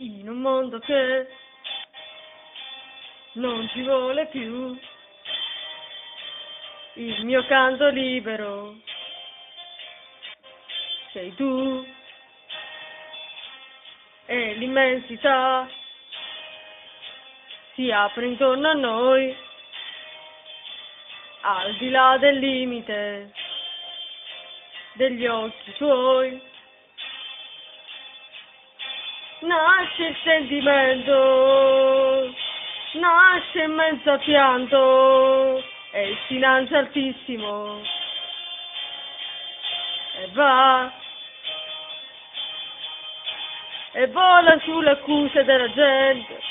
in un mondo che non ci vuole più, il mio canto libero sei tu e l'immensità si apre intorno a noi, al di là del limite degli occhi tuoi. Nasce il sentimento, nasce in mezzo a pianto e il silenzio altissimo e va e vola sulle accuse della gente,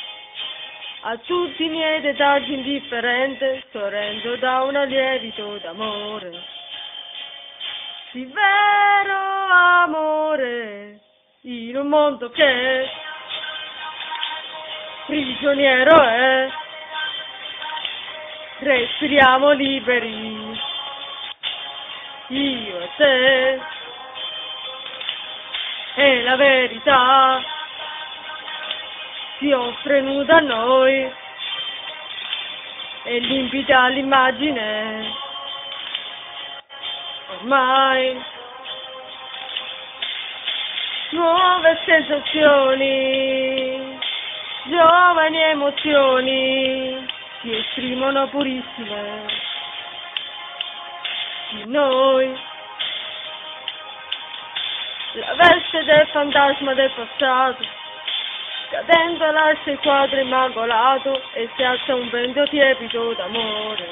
a tutti i miei dettagli indifferente, sorrendo da un lievito d'amore, di vero amore, in un mondo che prigioniero è, respiriamo liberi, io e te, e la verità si offre nuda a noi, e limpida l'immagine, ormai. Nuove sensazioni, giovani emozioni si esprimono purissime in noi. La veste del fantasma del passato, cadendo lascia il quadro immacolato e si alza un vento tiepido d'amore,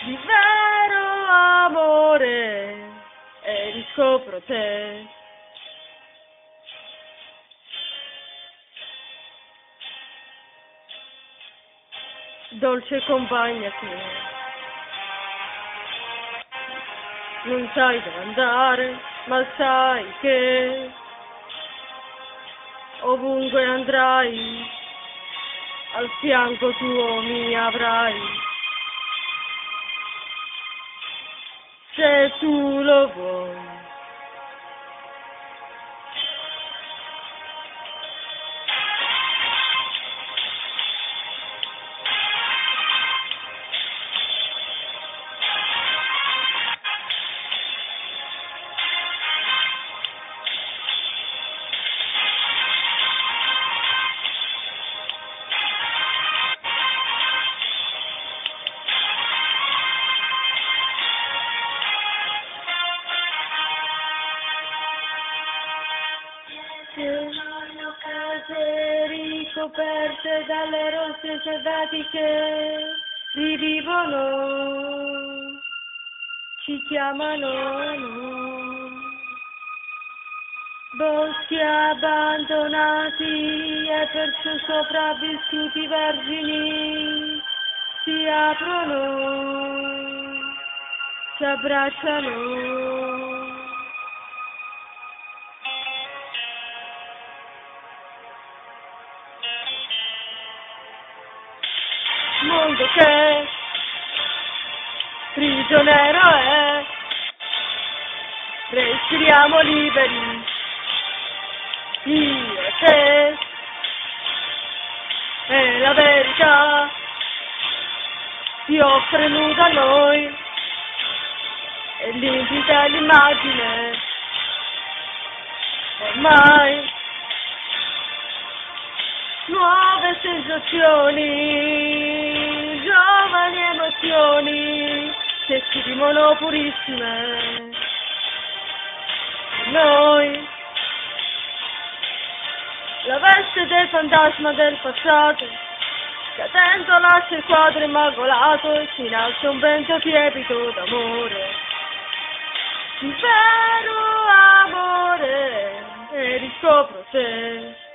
di vero amore, e riscopro te. Dolce compagna tu, non sai dove andare, ma sai che ovunque andrai, al fianco tuo mi avrai, se tu lo vuoi. Sono case ricoperte dalle rose selvatiche, rivivono, ci chiamano, boschi abbandonati e perciò sopravvissuti vergini si aprono, si abbracciano. Mondo che prigioniero è, respiriamo liberi, io e te, e la verità si offre nuda a noi, e limpida l'immagine, ormai. Nuove sensazioni, giovani emozioni si esprimono purissime noi. La veste del fantasma del passato, cadendo lascia il quadro immacolato e si innalza un vento tiepido d'amore, di vero amore, e riscopro te.